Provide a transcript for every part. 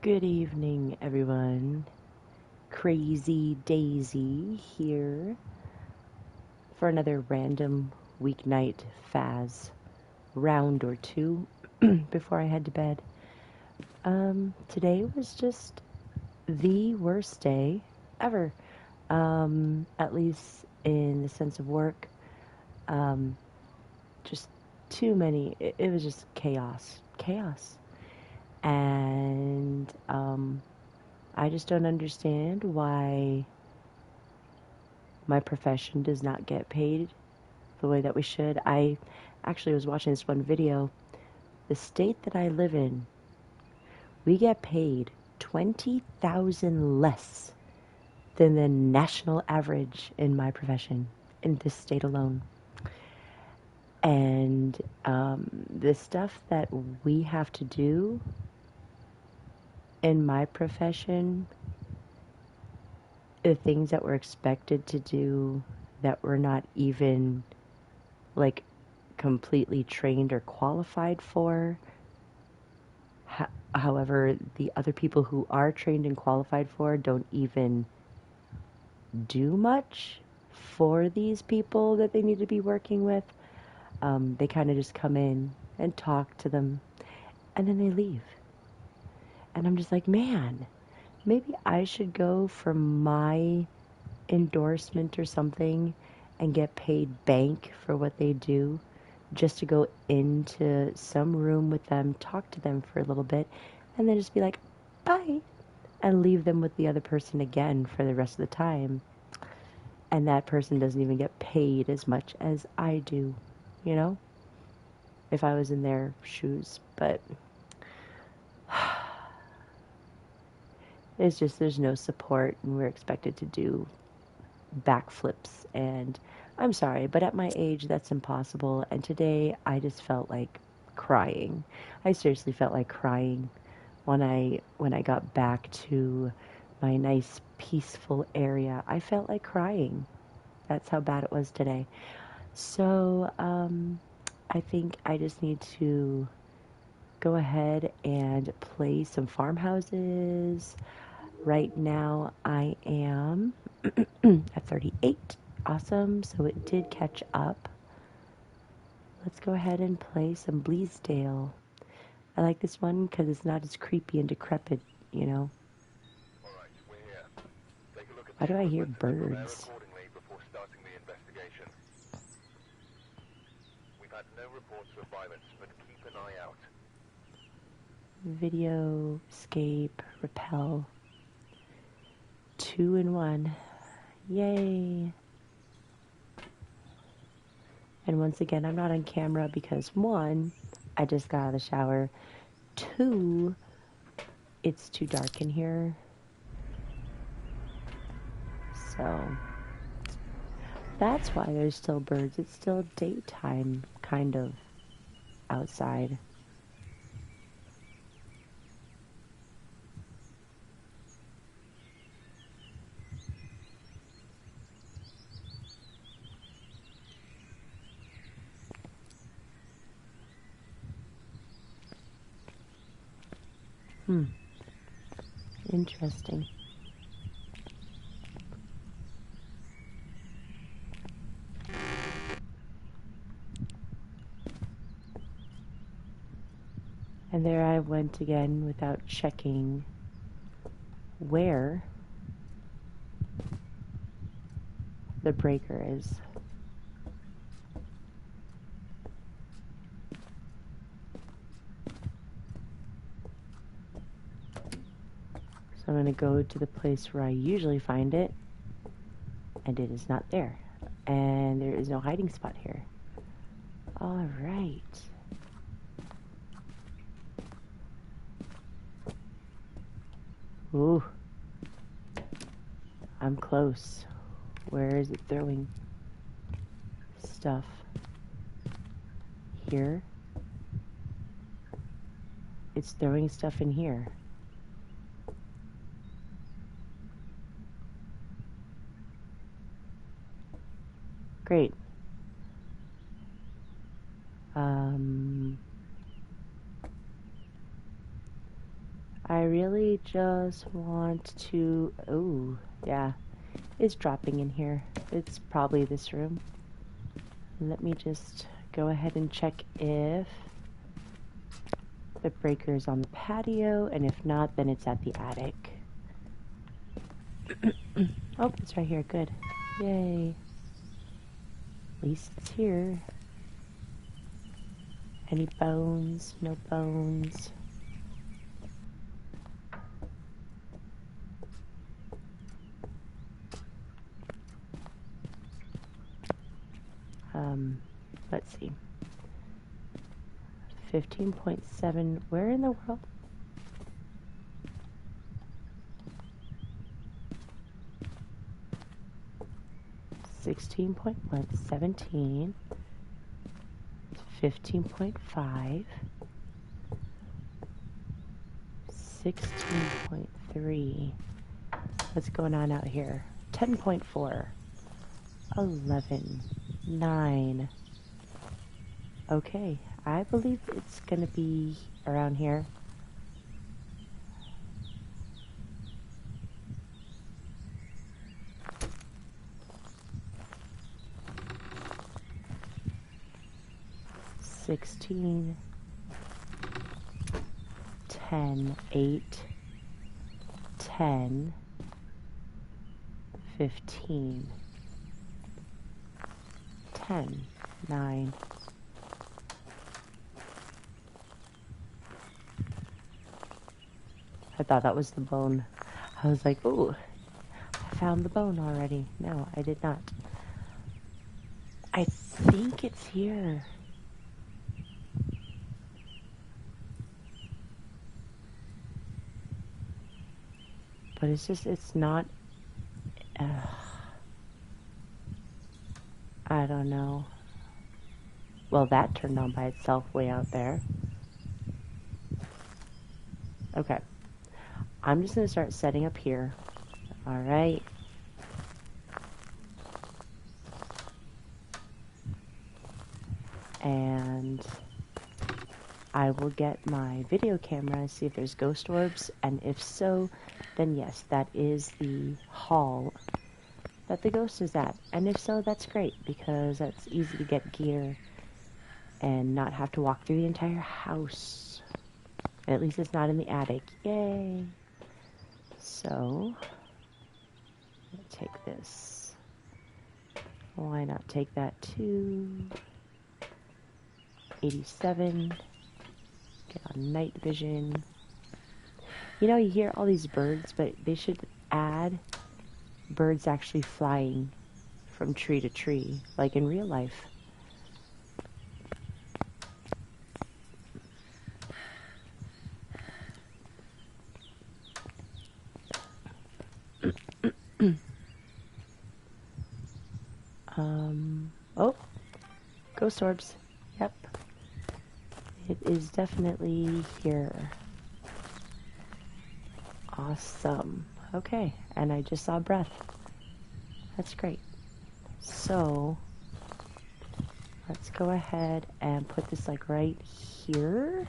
Good evening, everyone. Crazy Daisy here for another random weeknight Phas round or two before I head to bed. Today was just the worst day ever. At least in the sense of work. Um, just too many. It was just chaos. Chaos. And I just don't understand why my profession does not get paid the way that we should. I actually was watching this one video. The state that I live in, we get paid 20,000 less than the national average in my profession in this state alone. And the stuff that we have to do in my profession, the things that we're expected to do that we're not even like completely trained or qualified for. However, the other people who are trained and qualified for don't even do much for these people that they need to be working with. They kind of just come in and talk to them and then they leave. And I'm just like, man, maybe I should go for my endorsement or something and get paid bank for what they do, just to go into some room with them, talk to them for a little bit, and then just be like, bye, and leave them with the other person again for the rest of the time. And that person doesn't even get paid as much as I do, you know, if I was in their shoes. But it's just, there's no support, and we're expected to do backflips, and I'm sorry, but at my age that's impossible. And today I just felt like crying. I seriously felt like crying when I got back to my nice peaceful area. I felt like crying. That's how bad it was today. So I think I just need to go ahead and play some farmhouses. Right now I am at 38. Awesome. So it did catch up. Let's go ahead and play some Bleasdale. I like this one because it's not as creepy and decrepit, you know. Why do I hear birds? Video, escape, repel. 2 in 1. Yay. And once again, I'm not on camera because 1, I just got out of the shower. 2, it's too dark in here. So that's why there's still birds. It's still daytime, kind of, outside. Interesting. And there I went again without checking where the breaker is. So I'm going to go to the place where I usually find it, and it is not there. And there is no hiding spot here. All right. Ooh. I'm close. Where is it throwing stuff? Here. It's throwing stuff in here. Great. I really just want to... Oh, yeah. It's dropping in here. It's probably this room. Let me just go ahead and check if the breaker is on the patio, and if not, then it's at the attic. Oh, it's right here. Good. Yay. At least it's here. Any bones? No bones. Let's see. 15.7. Where in the world? $16.1, 17, 15.5, 16.3. What's going on out here? 10.4, 11, 9. Okay, I believe it's gonna be around here. $16, 10, 8, 10, 15, 10, 9. I thought that was the bone. I was like, ooh, I found the bone already. No, I did not. I think it's here. But it's just, it's not, I don't know. Well, that turned on by itself way out there. Okay. I'm just going to start setting up here. All right. And I will get my video camera, see if there's ghost orbs, and if so, then yes, that is the hall that the ghost is at. And if so, that's great, because that's easy to get gear and not have to walk through the entire house. At least it's not in the attic. Yay! So, take this. Why not take that too? 87. Get on night vision. You know, you hear all these birds, but they should add birds actually flying from tree to tree, like in real life. Oh, ghost orbs. Yep. It is definitely here. Awesome. Okay, and I just saw breath. That's great. So, let's go ahead and put this like right here.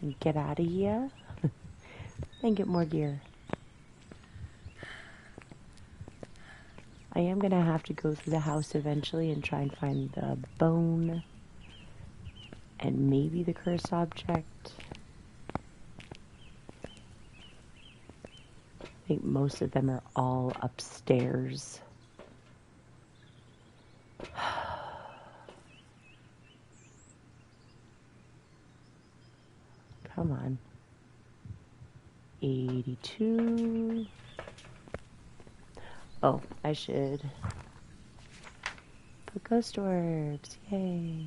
And get out of here. And get more gear. I am going to have to go through the house eventually and try and find the bone and maybe the cursed object. I think most of them are all upstairs. Come on. 82. Oh, I should put ghost orbs. Yay.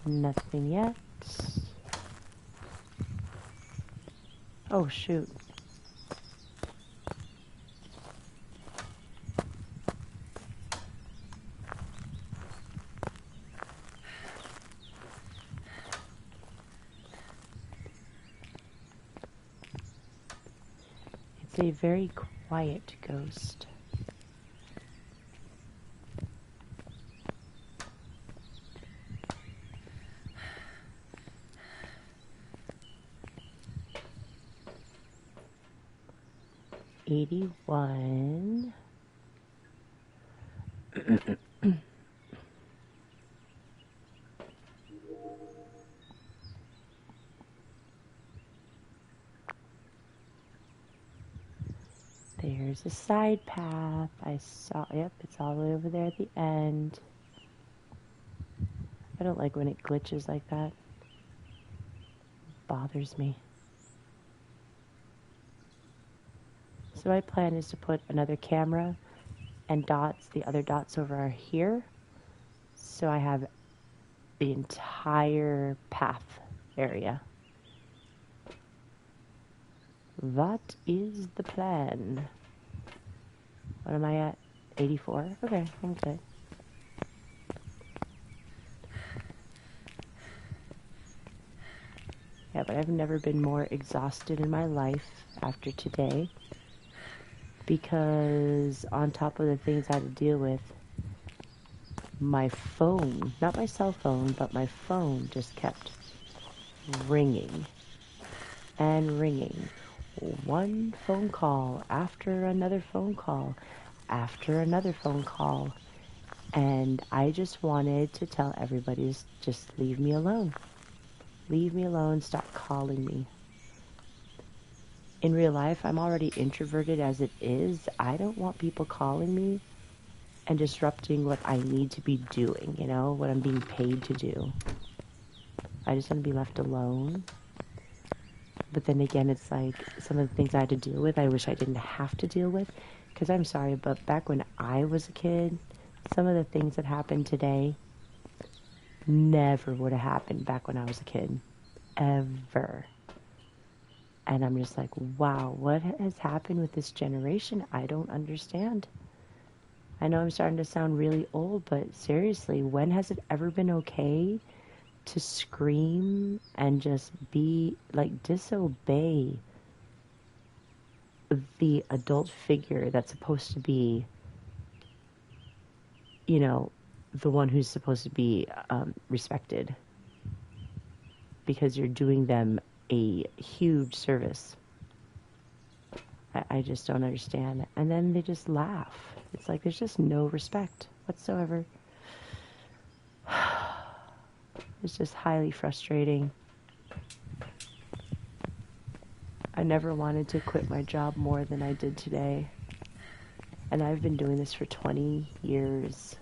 Nothing yet. Oh, shoot. It's a very quiet ghost. $81. There's a side path. I saw, yep, it's all the way over there at the end. I don't like when it glitches like that. It bothers me. So my plan is to put another camera and dots, the other dots over here. So I have the entire path area. That is the plan. What am I at? 84? Okay, I'm good. Yeah, but I've never been more exhausted in my life after today. Because on top of the things I had to deal with, my phone, not my cell phone, but my phone just kept ringing and ringing. One phone call after another phone call after another phone call. And I just wanted to tell everybody, just leave me alone. Leave me alone. Stop calling me. In real life, I'm already introverted as it is. I don't want people calling me and disrupting what I need to be doing, you know, what I'm being paid to do. I just want to be left alone. But then again, it's like some of the things I had to deal with, I wish I didn't have to deal with. Because I'm sorry, but back when I was a kid, some of the things that happened today never would have happened back when I was a kid. Ever. And I'm just like, wow, what has happened with this generation? I don't understand. I know I'm starting to sound really old, but seriously, when has it ever been okay to scream and just be, like, disobey the adult figure that's supposed to be, you know, the one who's supposed to be respected? Because you're doing them a huge service. I just don't understand. And then they just laugh. It's like there's just no respect whatsoever. It's just highly frustrating. I never wanted to quit my job more than I did today. And I've been doing this for 20 years.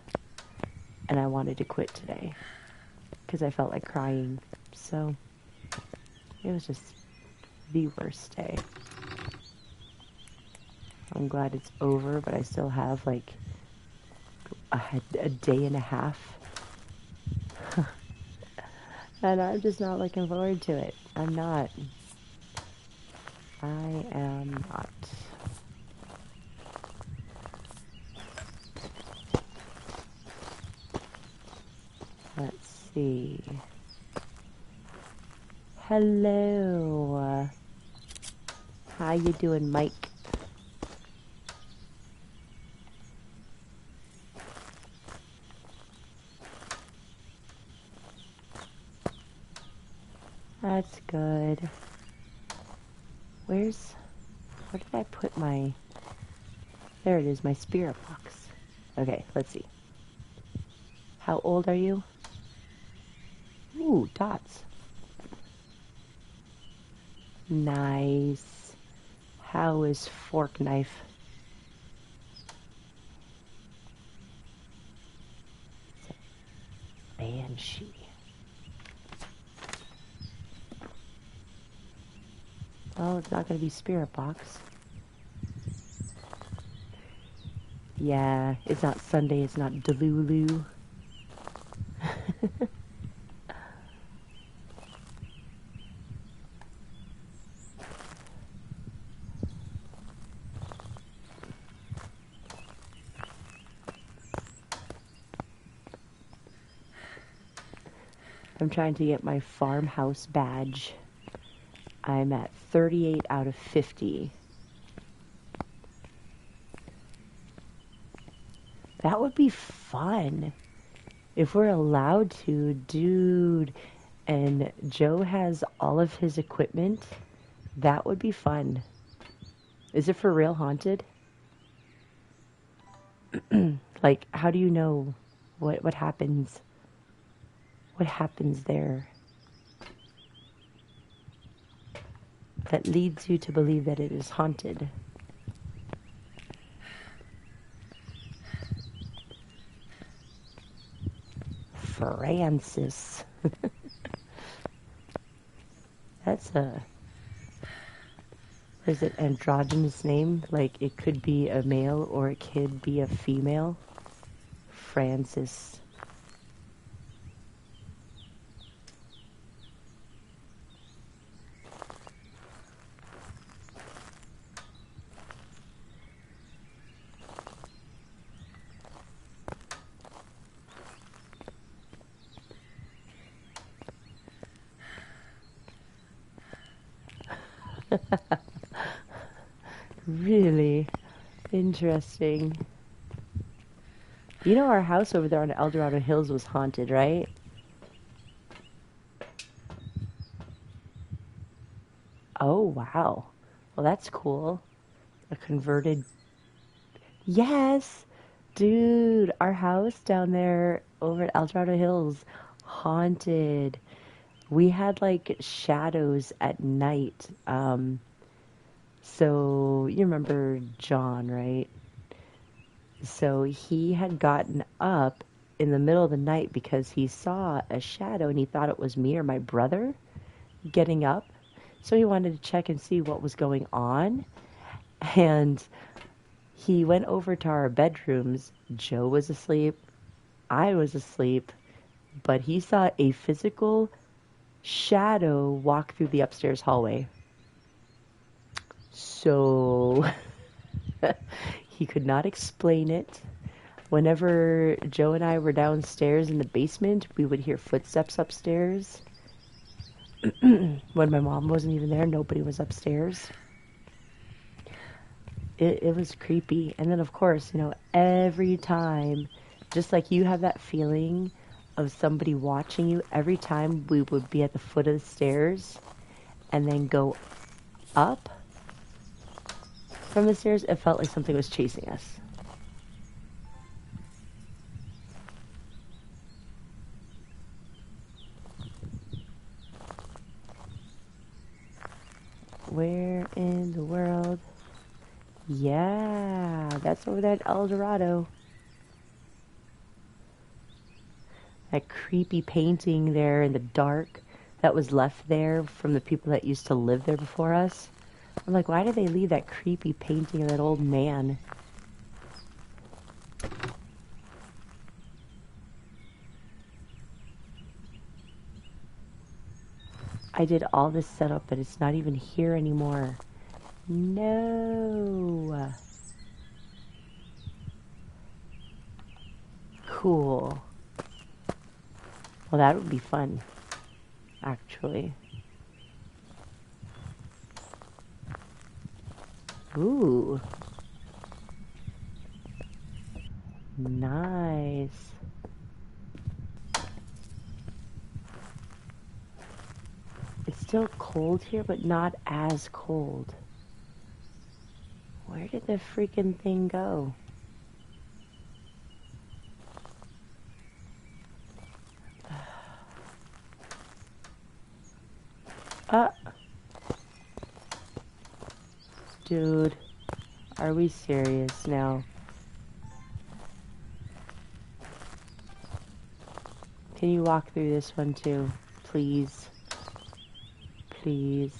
And I wanted to quit today. Because I felt like crying. So, it was just the worst day. I'm glad it's over, but I still have like a day and a half. And I'm just not looking forward to it. I'm not. I am not. Let's see. Hello. How you doing, Mike? That's good. Where did I put my... There it is, my spirit box. Okay, let's see. How old are you? Ooh, dots. Nice. How is fork knife? It's a banshee. Oh, it's not going to be spirit box. Yeah, it's not Sunday, it's not Delulu. I'm trying to get my farmhouse badge. I'm at 38 out of 50. That would be fun. If we're allowed to, dude. And Joe has all of his equipment. That would be fun. Is it for real haunted? Like, how do you know what happens? What happens there that leads you to believe that it is haunted? Francis. That's a, what is it, androgynous name? Like, it could be a male or it could be a female. Francis. Really interesting. You know our house over there on El Dorado Hills was haunted, right? Oh, wow. Well, that's cool. A converted... Yes! Dude, our house down there over at El Dorado Hills, haunted. We had like shadows at night. So you remember John, right? So he had gotten up in the middle of the night because he saw a shadow and he thought it was me or my brother getting up. So he wanted to check and see what was going on. And he went over to our bedrooms. Joe was asleep. I was asleep. But he saw a physical shadow walk through the upstairs hallway. So he could not explain it. Whenever Joe and I were downstairs in the basement, we would hear footsteps upstairs. When my mom wasn't even there, nobody was upstairs. It was creepy. And then, of course, you know, every time, just like you have that feeling of somebody watching you, every time we would be at the foot of the stairs and then go up from the stairs, it felt like something was chasing us. Where in the world? Yeah, that's over there at El Dorado. That creepy painting there in the dark that was left there from the people that used to live there before us. I'm like, why did they leave that creepy painting of that old man? I did all this setup, but it's not even here anymore. No. Cool. Well, that would be fun, actually. Ooh. Nice. It's still cold here, but not as cold. Where did the freaking thing go? Dude, are we serious now? Can you walk through this one too? Please. Please.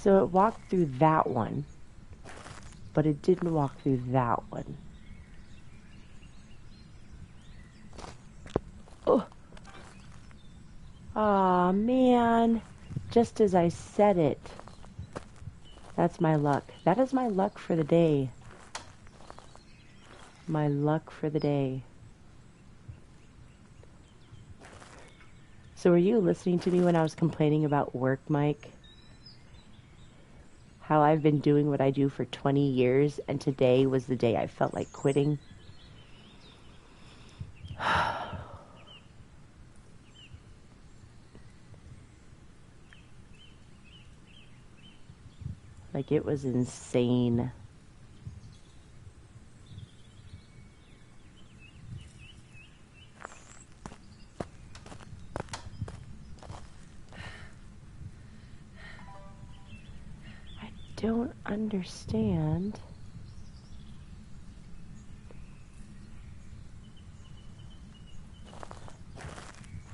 So it walked through that one, but it didn't walk through that one. Oh, aw, man. Just as I said it. That's my luck. That is my luck for the day. My luck for the day. So were you listening to me when I was complaining about work, Mike? How I've been doing what I do for 20 years, and today was the day I felt like quitting? Like, it was insane. I don't understand.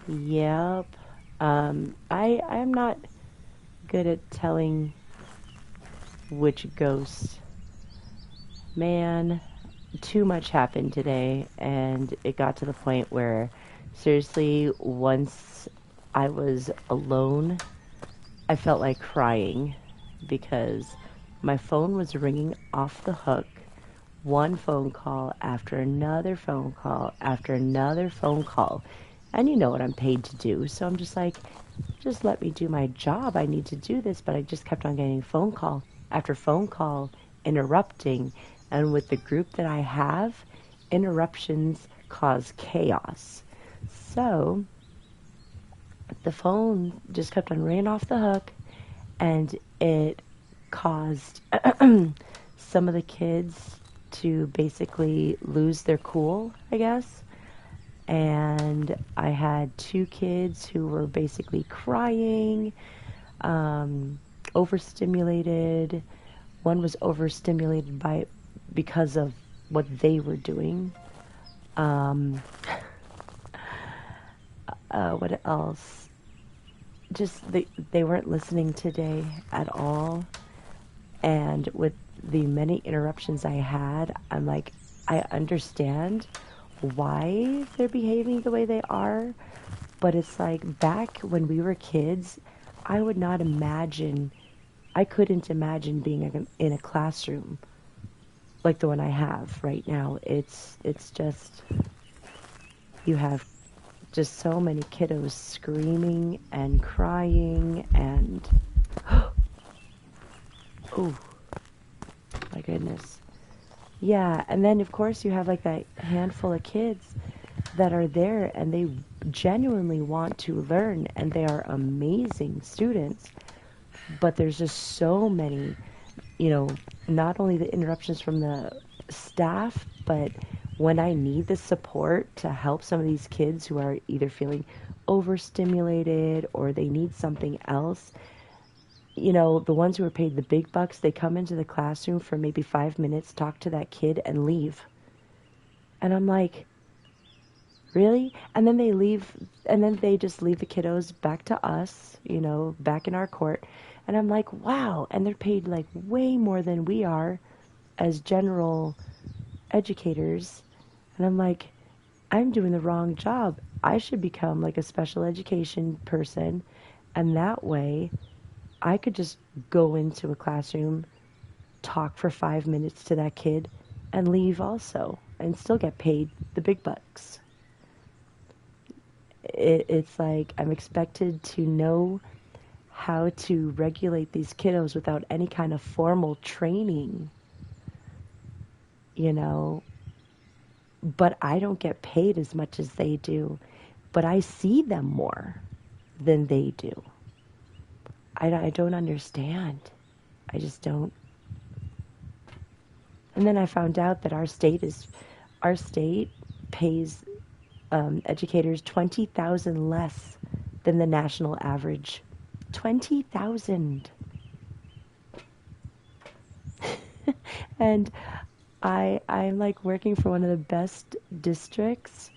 Yep. I'm not good at telling which ghost. Man, too much happened today, and it got to the point where, seriously, once I was alone, I felt like crying because my phone was ringing off the hook. One phone call after another phone call after another phone call. And you know what I'm paid to do. So I'm just like, just let me do my job. I need to do this. But I just kept on getting phone call after phone call, interrupting. And with the group that I have, interruptions cause chaos. So the phone just kept on ringing off the hook, and it caused some of the kids to basically lose their cool, I guess. And I had two kids who were basically crying, overstimulated. One was overstimulated because of what they were doing. What else? Just they weren't listening today at all. And with the many interruptions I had, I'm like, I understand why they're behaving the way they are, but it's like back when we were kids, I would not imagine, I couldn't imagine being in a classroom like the one I have right now. It's just, you have just so many kiddos screaming and crying and, oh, my goodness. Yeah, and then of course you have like that handful of kids that are there and they genuinely want to learn and they are amazing students, but there's just so many, not only the interruptions from the staff, but when I need the support to help some of these kids who are either feeling overstimulated or they need something else, the ones who are paid the big bucks, they come into the classroom for maybe 5 minutes, talk to that kid, and leave. And I'm like, really? And then they leave, and then they just leave the kiddos back to us, back in our court. And I'm like, wow. And they're paid like way more than we are as general educators. And I'm like, I'm doing the wrong job. I should become like a special education person. And that way, I could just go into a classroom, talk for 5 minutes to that kid, and leave also, and still get paid the big bucks. It's like I'm expected to know how to regulate these kiddos without any kind of formal training, but I don't get paid as much as they do, but I see them more than they do. I don't understand. I just don't. And then I found out that our state pays educators $20,000 less than the national average. 20,000. And I'm like working for one of the best districts,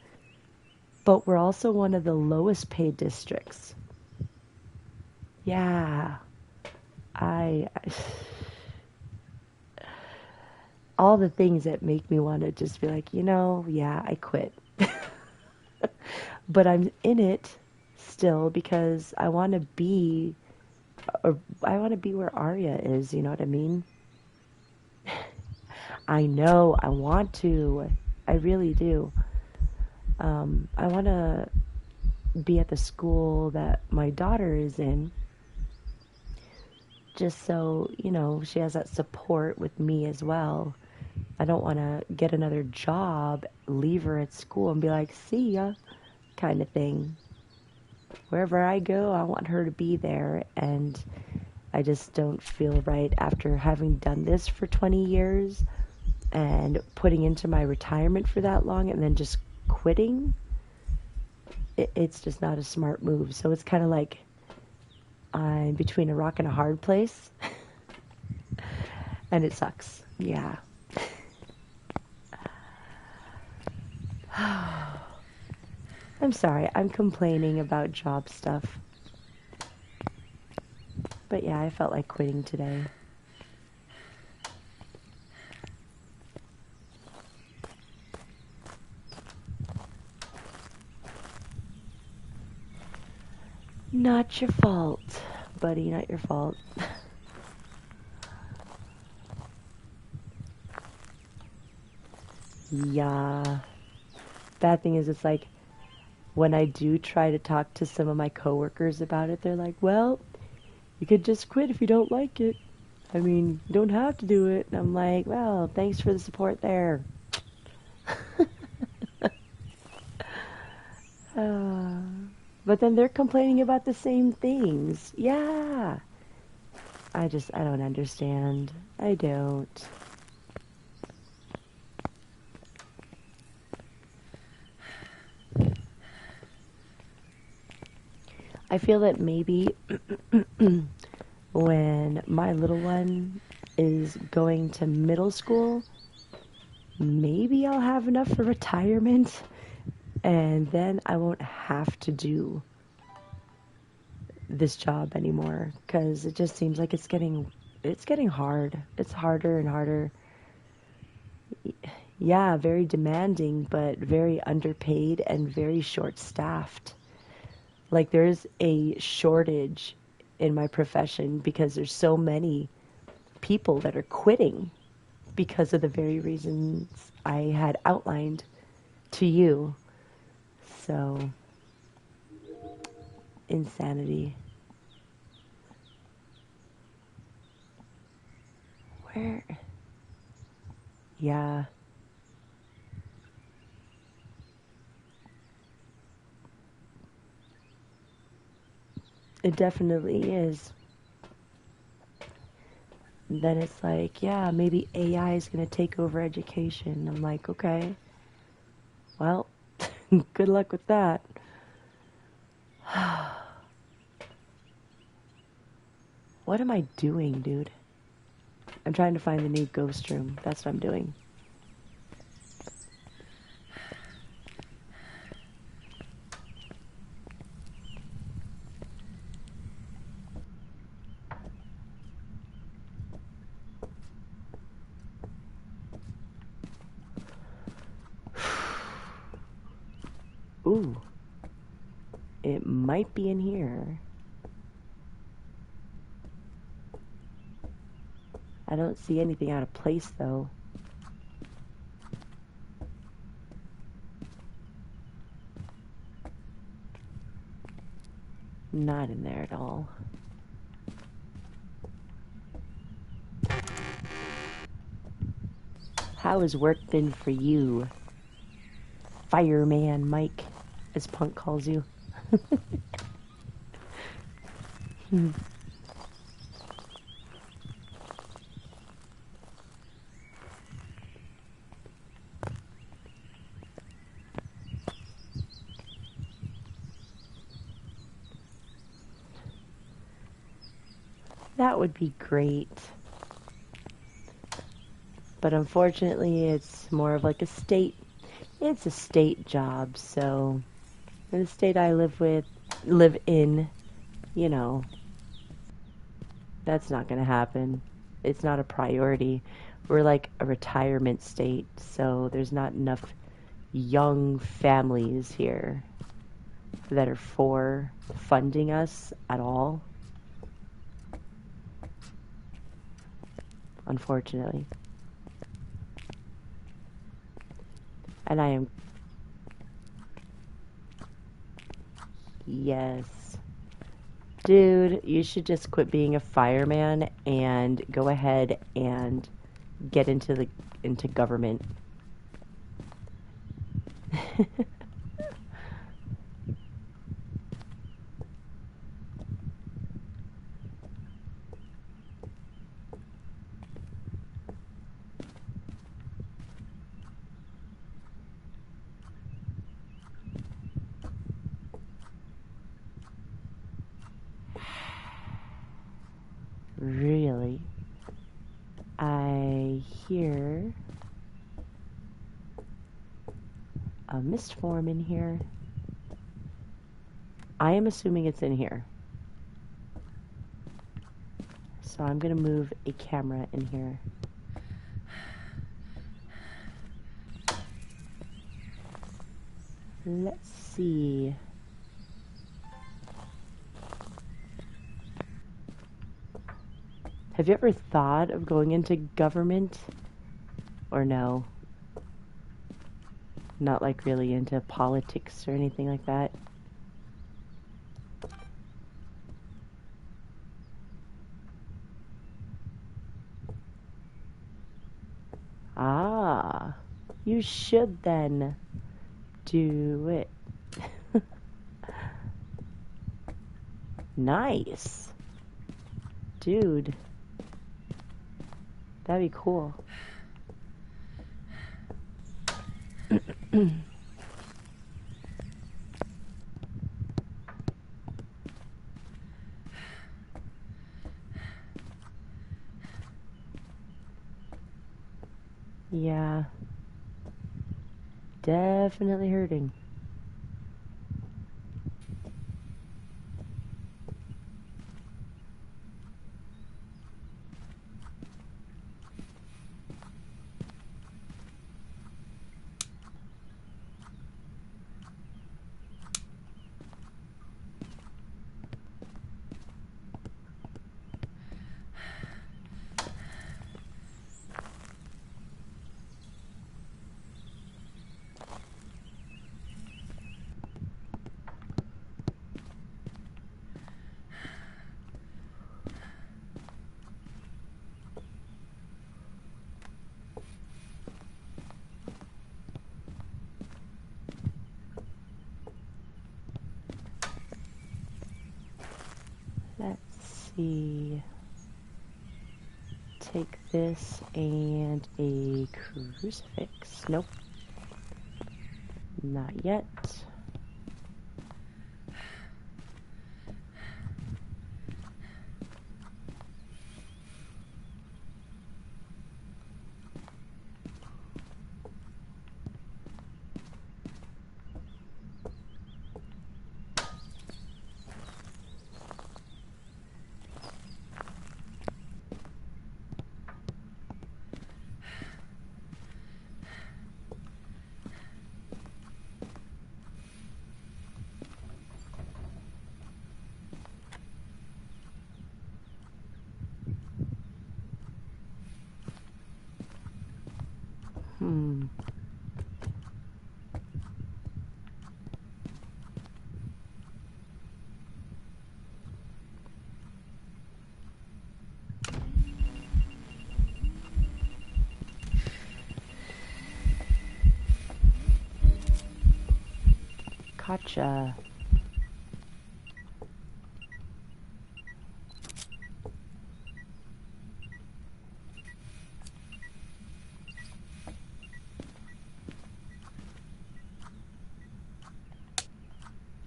but we're also one of the lowest paid districts. Yeah. I all the things that make me want to just be like, yeah, I quit. But I'm in it still because or I want to be where Arya is, you know what I mean? I know, I want to. I really do. I want to be at the school that my daughter is in, just so, she has that support with me as well. I don't want to get another job, leave her at school, and be like, see ya, kind of thing. Wherever I go, I want her to be there, and I just don't feel right after having done this for 20 years and putting into my retirement for that long and then just quitting. It's just not a smart move. So it's kind of like I'm between a rock and a hard place, and it sucks. Yeah. I'm sorry, I'm complaining about job stuff. But yeah, I felt like quitting today. Not your fault, buddy, not your fault. Yeah. Bad thing is, it's like when I do try to talk to some of my coworkers about it, they're like, well, you could just quit if you don't like it. I mean, you don't have to do it. And I'm like, well, thanks for the support there. uh, but then they're complaining about the same things. Yeah. I don't understand. I don't. I feel that maybe when my little one is going to middle school, maybe I'll have enough for retirement, and then I won't have to do this job anymore, because it just seems like it's getting hard. It's harder and harder. Yeah, very demanding, but very underpaid and very short-staffed. Like, there's a shortage in my profession because there's so many people that are quitting because of the very reasons I had outlined to you. So, insanity. Where? Yeah, it definitely is. Then it's like, yeah, maybe AI is going to take over education. I'm like, okay, well, good luck with that. What am I doing, dude? I'm trying to find the new ghost room. That's what I'm doing. Ooh, it might be in here. I don't see anything out of place, though. Not in there at all. How has work been for you? Fireman Mike, as Punk calls you. That would be great. But unfortunately, it's more of like it's a state job, so in the state I live in, you know, That's not going to happen. It's not a priority. We're like a retirement state, so there's not enough young families here that are for funding us at all, unfortunately. And I am, yes. Dude, you should just quit being a fireman and go ahead and get into government. Really? I hear a mist form in here. I am assuming it's in here. So I'm going to move a camera in here. Let's see. Have you ever thought of going into government? Or no? Not like really into politics or anything like that? Ah, you should then do it. Nice. Dude. That'd be cool. Yeah. Definitely hurting. Let's see. Take this and a crucifix. Nope. Not yet. Hmm. Gotcha.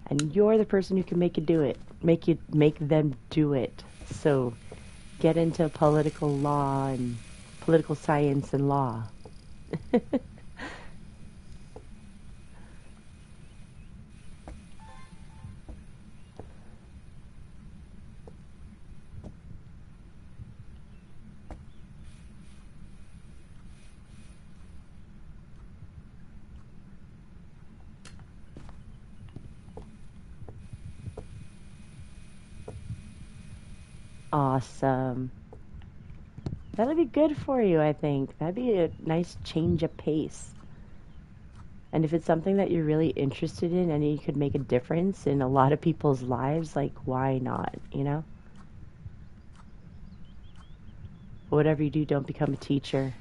And you're the person who can make them do it. So get into political law and political science and law. Awesome. That'll be good for you, I think. That'd be a nice change of pace. And if it's something that you're really interested in and you could make a difference in a lot of people's lives, like, why not, you know? Whatever you do, don't become a teacher.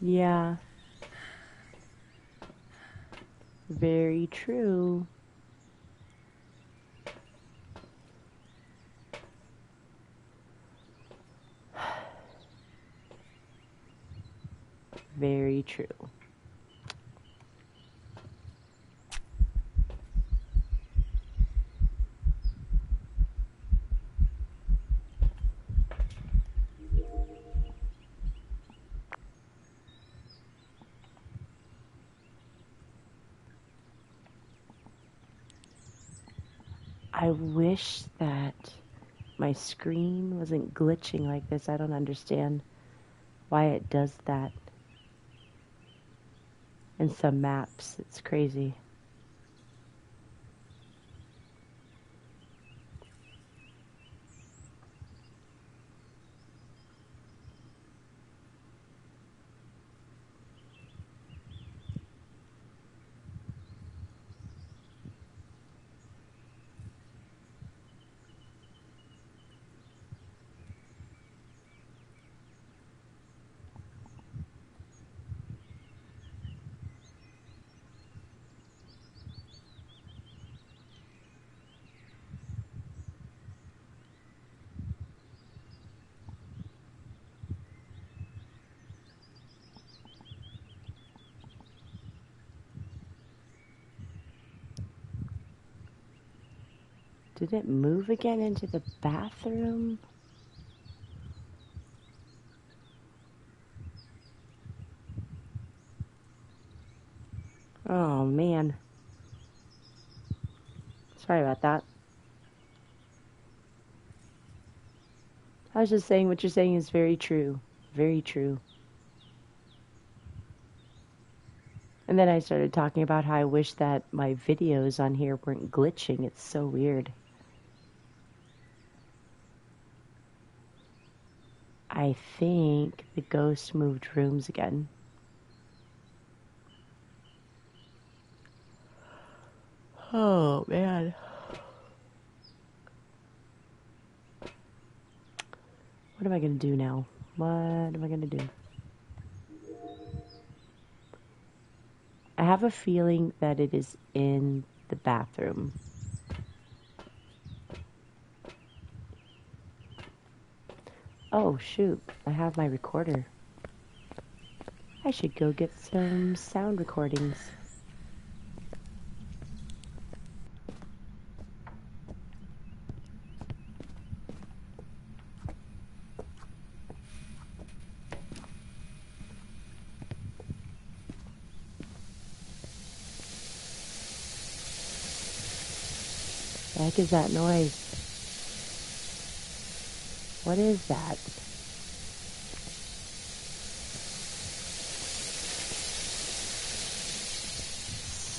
Yeah, very true. Very true. I wish that my screen wasn't glitching like this. I don't understand why it does that. In some maps, it's crazy. Did it move again into the bathroom? Oh, man. Sorry about that. I was just saying what you're saying is very true. Very true. And then I started talking about how I wish that my videos on here weren't glitching. It's so weird. I think the ghost moved rooms again. Oh, man. What am I going to do now? What am I going to do? I have a feeling that it is in the bathroom. Oh, shoot. I have my recorder. I should go get some sound recordings. The heck is that noise? What is that?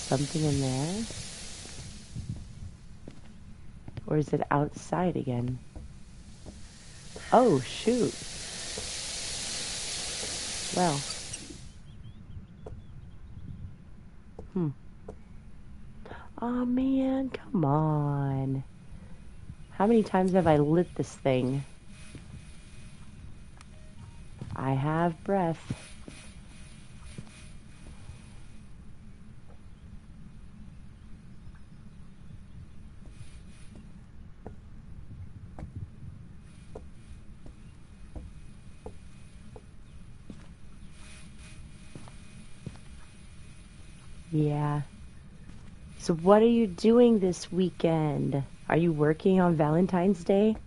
Something in there? Or is it outside again? Oh, shoot. Well. Oh, man, come on. How many times have I lit this thing? I have breath. Yeah. So what are you doing this weekend? Are you working on Valentine's Day?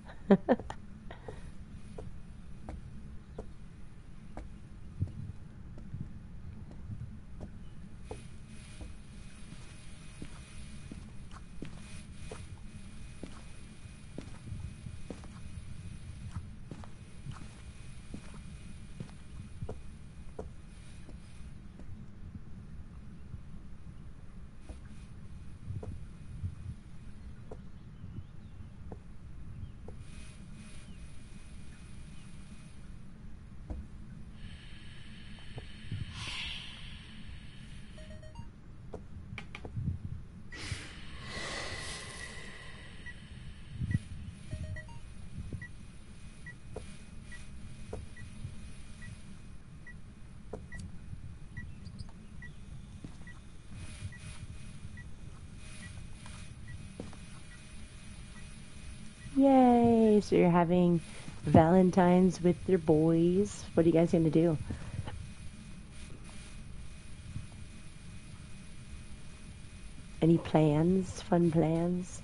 Yay! So you're having Valentine's with your boys. What are you guys gonna do? Any plans? Fun plans?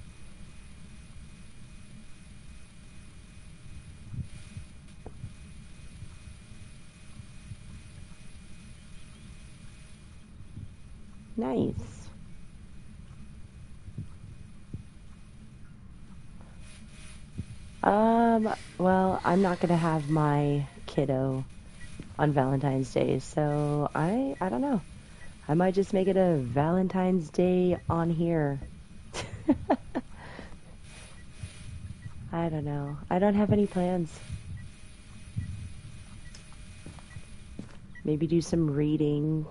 Nice. Well, I'm not gonna have my kiddo on Valentine's Day, so I don't know. I might just make it a Valentine's Day on here. I don't know. I don't have any plans. Maybe do some reading,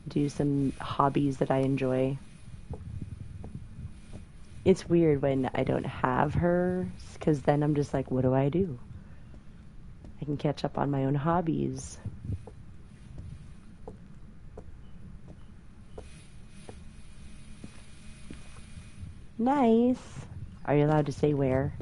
do some hobbies that I enjoy. It's weird when I don't have her, because then I'm just like, what do I do? I can catch up on my own hobbies. Nice. Are you allowed to say where?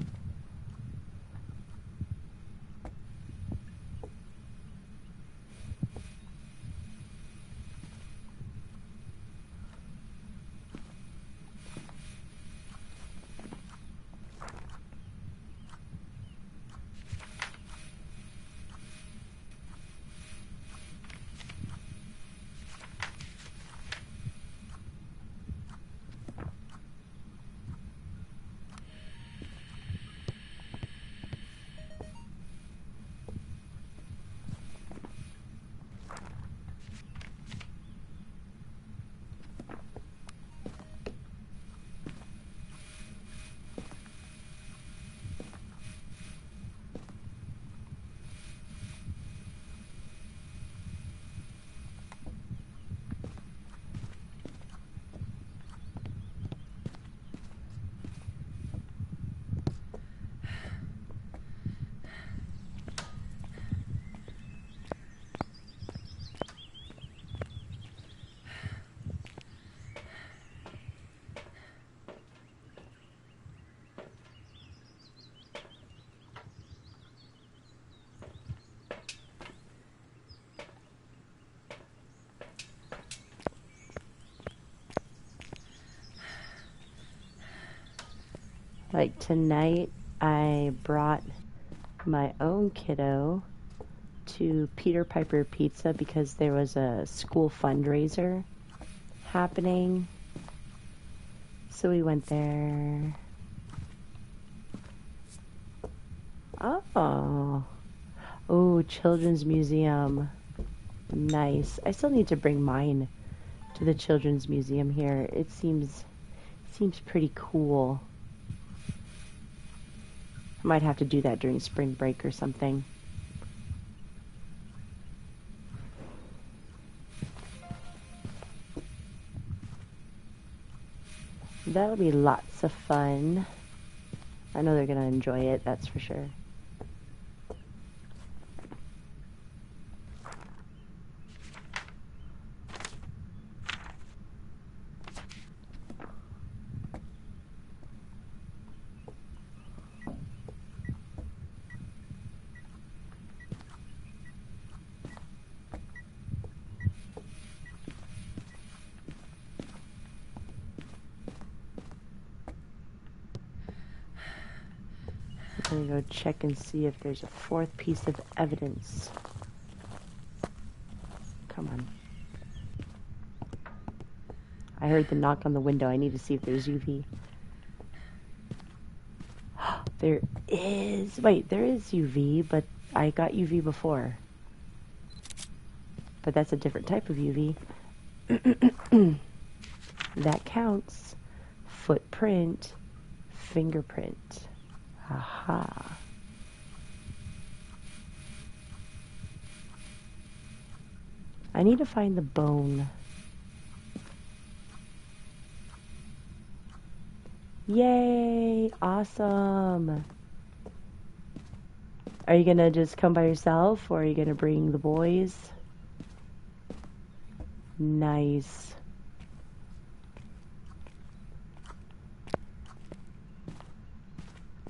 Like tonight, I brought my own kiddo to Peter Piper Pizza because there was a school fundraiser happening. So we went there. Oh. Oh, Children's Museum. Nice. I still need to bring mine to the Children's Museum here. It seems pretty cool. I might have to do that during spring break or something. That'll be lots of fun. I know they're gonna enjoy it, that's for sure. I'm gonna go check and see if there's a fourth piece of evidence. Come on. I heard the knock on the window. I need to see if there's UV. There is. Wait, there is UV, but I got UV before. But that's a different type of UV. That counts. Footprint. Fingerprint. Aha. I need to find the bone. Yay! Awesome! Are you gonna just come by yourself, or are you gonna bring the boys? Nice.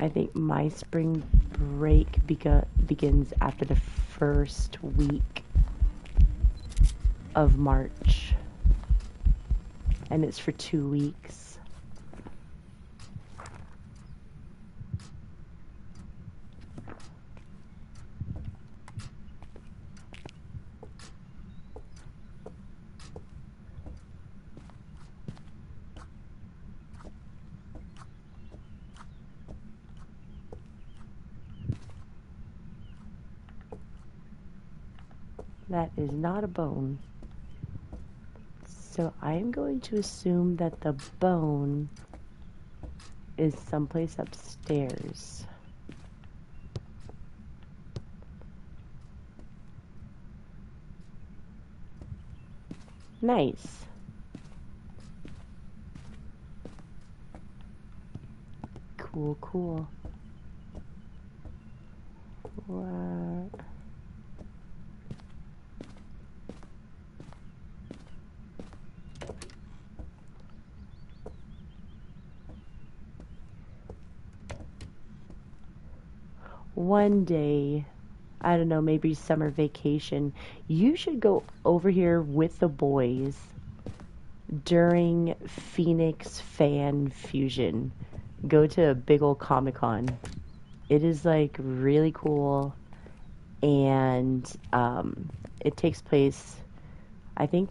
I think my spring break begins after the first week of March, and it's for 2 weeks. That is not a bone. So I'm going to assume that the bone is someplace upstairs. Nice. Cool, cool. What? One day, I don't know, maybe summer vacation, you should go over here with the boys during Phoenix Fan Fusion. Go to a big old Comic-Con. It is like really cool, and it takes place, I think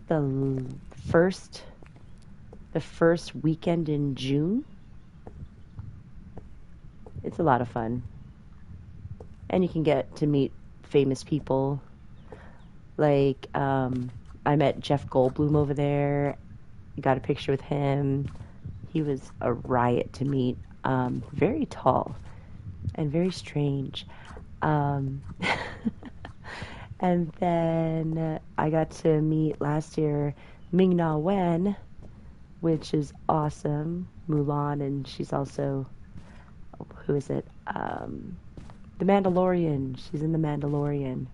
first the first weekend in June. It's a lot of fun. And you can get to meet famous people. Like, I met Jeff Goldblum over there. Got a picture with him. He was a riot to meet. Very tall and very strange. Um, and then I got to meet last year Ming-Na Wen, which is awesome. Mulan, and she's also, who is it? The Mandalorian. She's in The Mandalorian.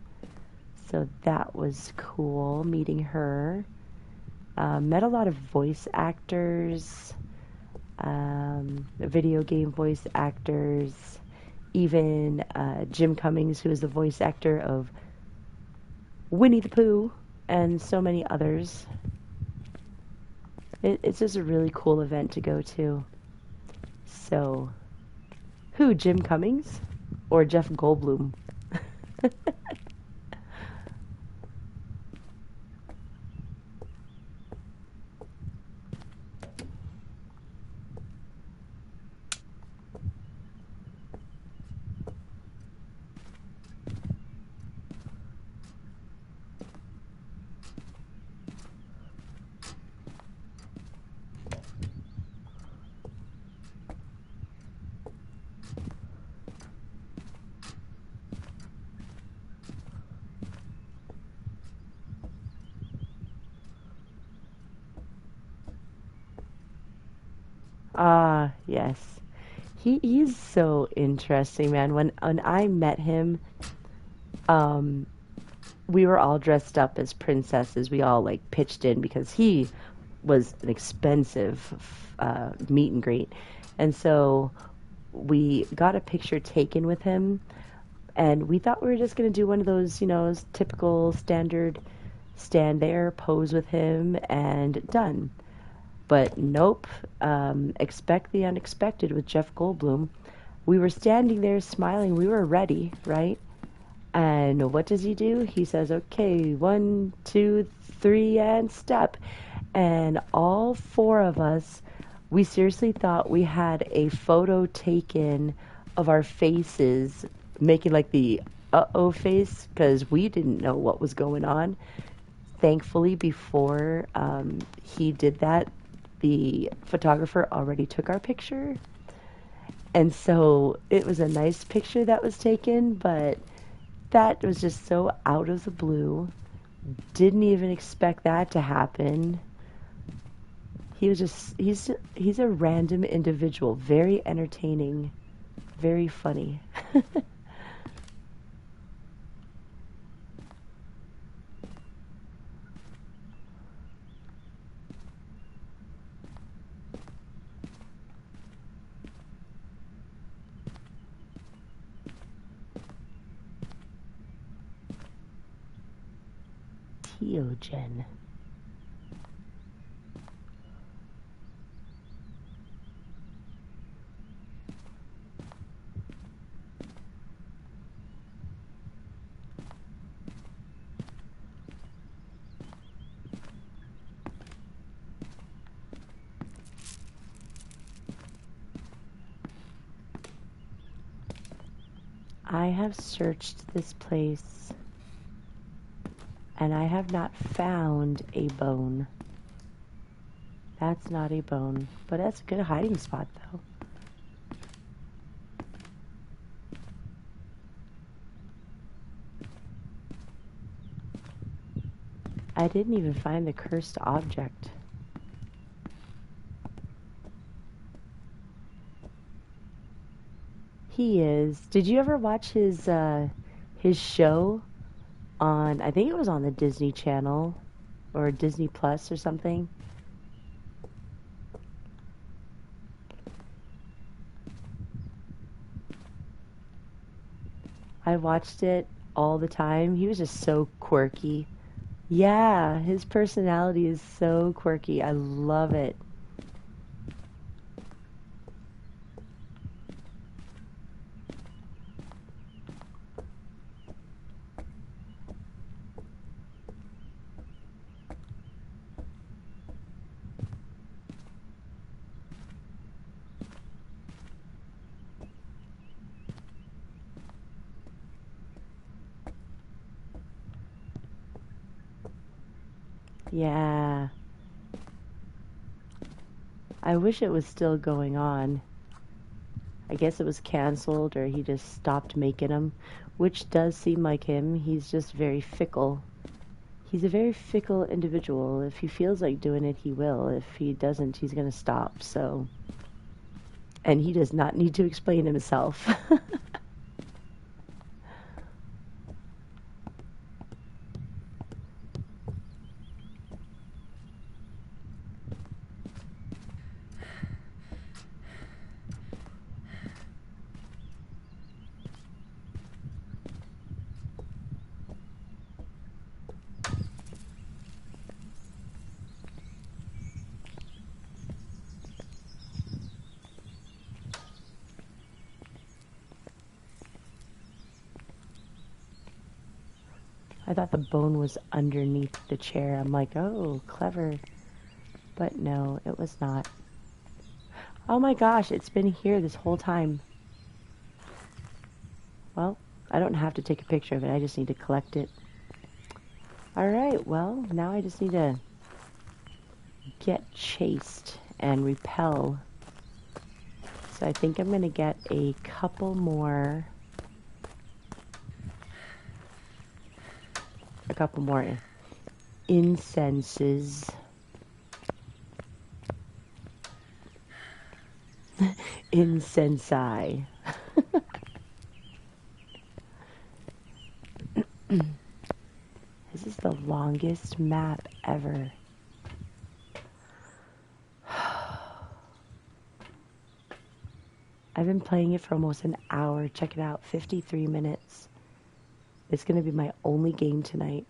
So that was cool, meeting her. Met a lot of voice actors, video game voice actors, even Jim Cummings, who is the voice actor of Winnie the Pooh, and so many others. It's just a really cool event to go to. So, who, Jim Cummings? Or Jeff Goldblum? Ah, yes. He's so interesting, man. When I met him, um, we were all dressed up as princesses. We all like pitched in because he was an expensive meet and greet, and so we got a picture taken with him, and we thought we were just gonna do one of those, typical standard stand there, pose with him, and done. But nope, expect the unexpected with Jeff Goldblum. We were standing there smiling. We were ready, right? And what does he do? He says, okay, 1, 2, 3, and step. And all four of us, we seriously thought we had a photo taken of our faces, making like the uh-oh face, because we didn't know what was going on. Thankfully, before he did that, the photographer already took our picture. And so it was a nice picture that was taken, but that was just so out of the blue. Didn't even expect that to happen. He's a random individual, very entertaining, very funny. Theogen. I have searched this place and I have not found a bone. That's not a bone, but that's a good hiding spot though. I didn't even find the cursed object. He is. Did you ever watch his show on, I think it was on the Disney Channel or Disney Plus or something? I watched it all the time. He was just so quirky. Yeah, his personality is so quirky. I love it. Yeah. I wish it was still going on. I guess it was canceled or he just stopped making them, which does seem like him. He's just very fickle. He's a very fickle individual. If he feels like doing it, he will. If he doesn't, he's going to stop. So, and he does not need to explain himself. I thought the bone was underneath the chair. I'm like, oh, clever. But no, it was not. Oh my gosh, it's been here this whole time. Well, I don't have to take a picture of it. I just need to collect it. Alright, well, now I just need to get chased and repel. So I think I'm going to get a couple more incenses. Incensi. This is the longest map ever. I've been playing it for almost an hour. Check it out, 53 minutes. It's going to be my only game tonight.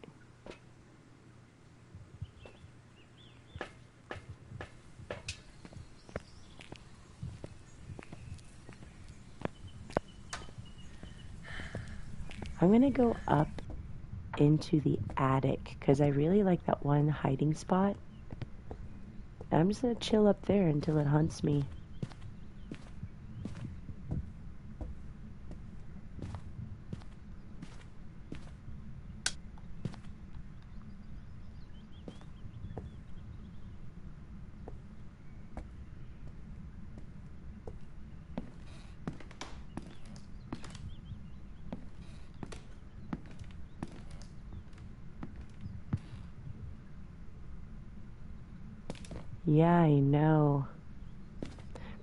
I'm going to go up into the attic because I really like that one hiding spot. And I'm just going to chill up there until it hunts me. Yeah, I know.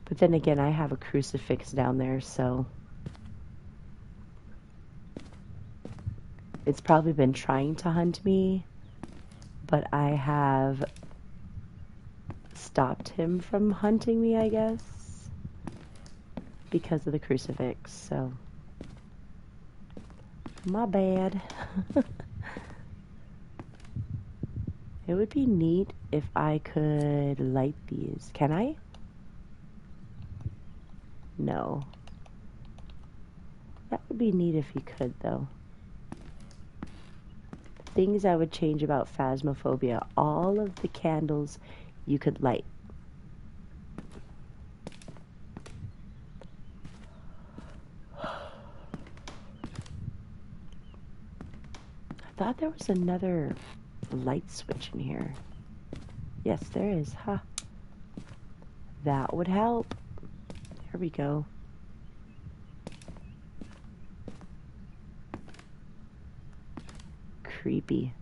But then again, I have a crucifix down there, so it's probably been trying to hunt me, but I have stopped him from hunting me, I guess, because of the crucifix, so my bad. It would be neat if I could light these. Can I? No. That would be neat if you could, though. Things I would change about Phasmophobia. All of the candles you could light. I thought there was another light switch in here. Yes, there is. Huh. That would help. There we go. Creepy.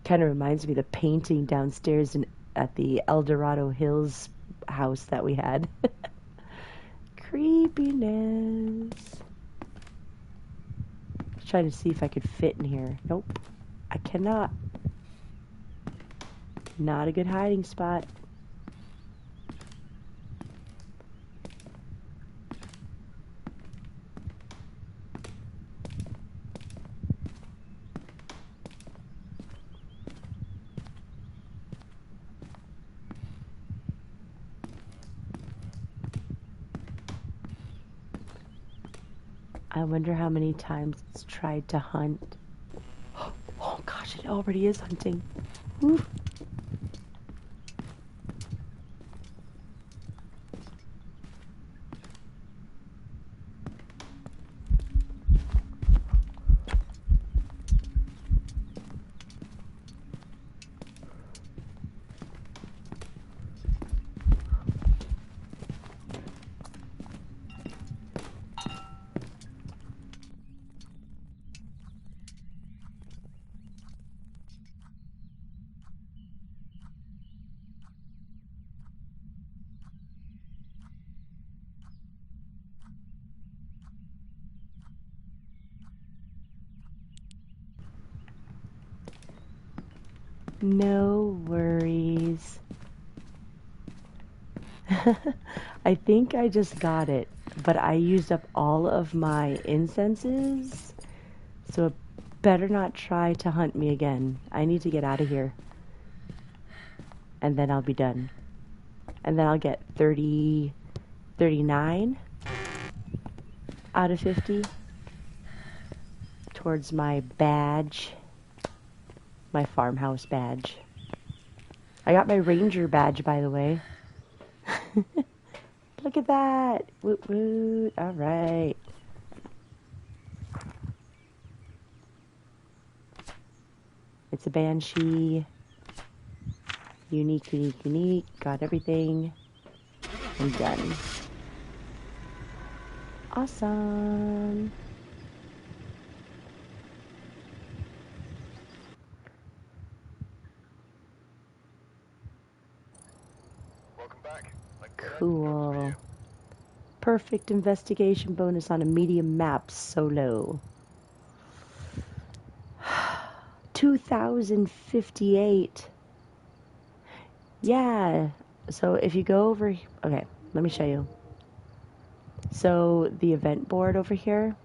Kind of reminds me of the painting downstairs at the El Dorado Hills house that we had. Creepiness. I was trying to see if I could fit in here. Nope. I cannot. Not a good hiding spot. I wonder how many times it's tried to hunt. Oh gosh, it already is hunting. Woo. No worries. I think I just got it, but I used up all of my incenses, so it better not try to hunt me again. I need to get out of here, and then I'll be done. And then I'll get 39 out of 50 towards my badge, my farmhouse badge. I got my ranger badge, by the way. Look at that. Woot woot. All right. It's a banshee. Unique, unique, unique. Got everything. I'm done. Awesome. Welcome back. Cool. Perfect investigation bonus on a medium map solo. 2058. Yeah. So if you go over, okay, let me show you. So the event board over here,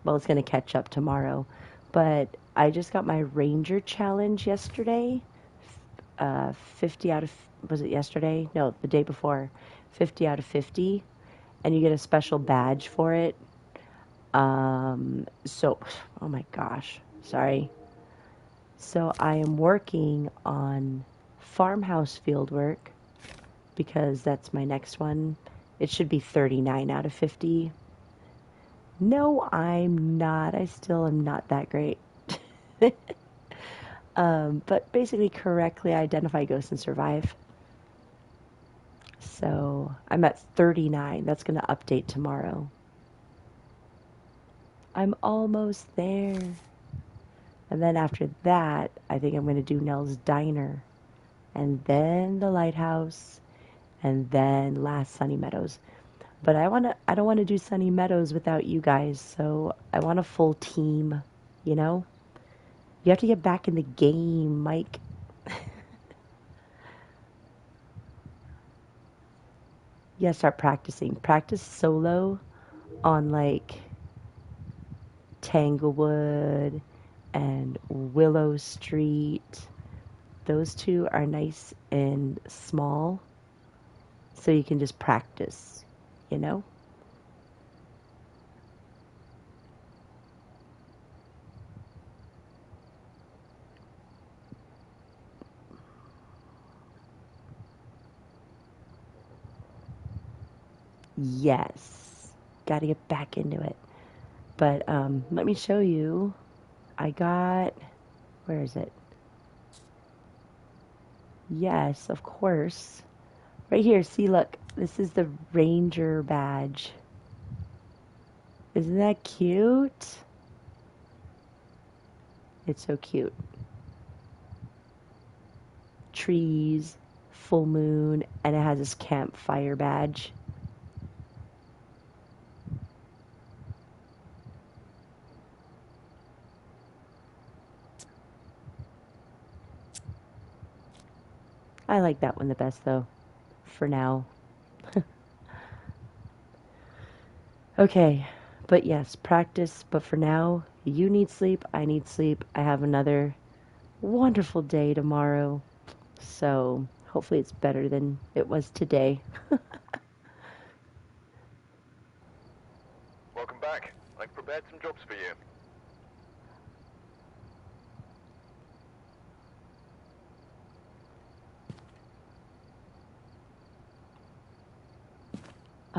well, it's going to catch up tomorrow, but I just got my Ranger challenge yesterday. 50 out of, was it yesterday? No, the day before. 50 out of 50. And you get a special badge for it. So, oh my gosh, sorry. So I am working on farmhouse fieldwork because that's my next one. It should be 39 out of 50. No, I'm not. I still am not that great. But basically correctly identify ghosts and survive. So I'm at 39. That's going to update tomorrow. I'm almost there. And then after that, I think I'm going to do Nell's Diner. And then the Lighthouse. And then last Sunny Meadows. But I don't want to do Sunny Meadows without you guys. So I want a full team, you know? You have to get back in the game, Mike. Yeah, start practicing. Practice solo on like Tanglewood and Willow Street. Those two are nice and small, so you can just practice, you know? Yes. Got to get back into it. But let me show you. I got, where is it? Yes, of course. Right here, see, look. This is the Ranger badge. Isn't that cute? It's so cute. Trees, full moon, and it has this campfire badge. I like that one the best, though, for now. Okay, but yes, practice. But for now, you need sleep. I need sleep. I have another wonderful day tomorrow. So hopefully it's better than it was today. Welcome back. I've prepared some jobs for you.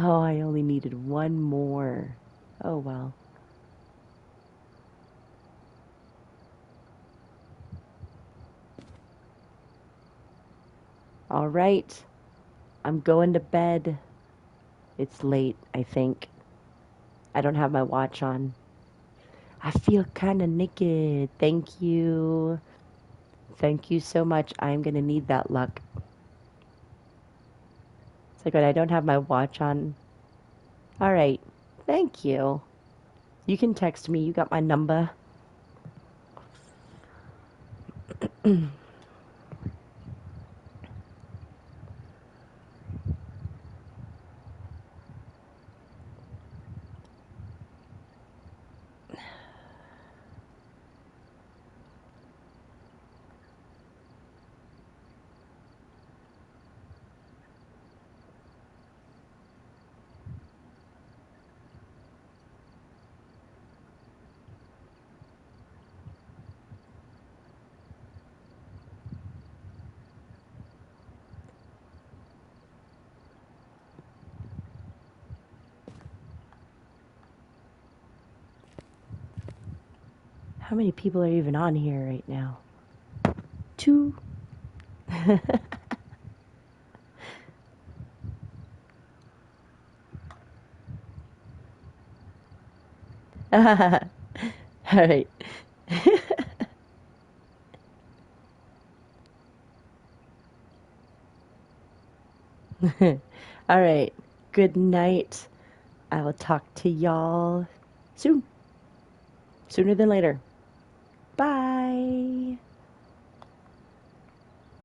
Oh, I only needed one more. Oh, well. All right. I'm going to bed. It's late, I think. I don't have my watch on. I feel kind of naked. Thank you. Thank you so much. I'm going to need that luck. It's like when I don't have my watch on. All right. Thank you. You can text me. You got my number. How many people are even on here right now? Two. All right. All right. Good night. I will talk to y'all soon. Sooner than later. Bye.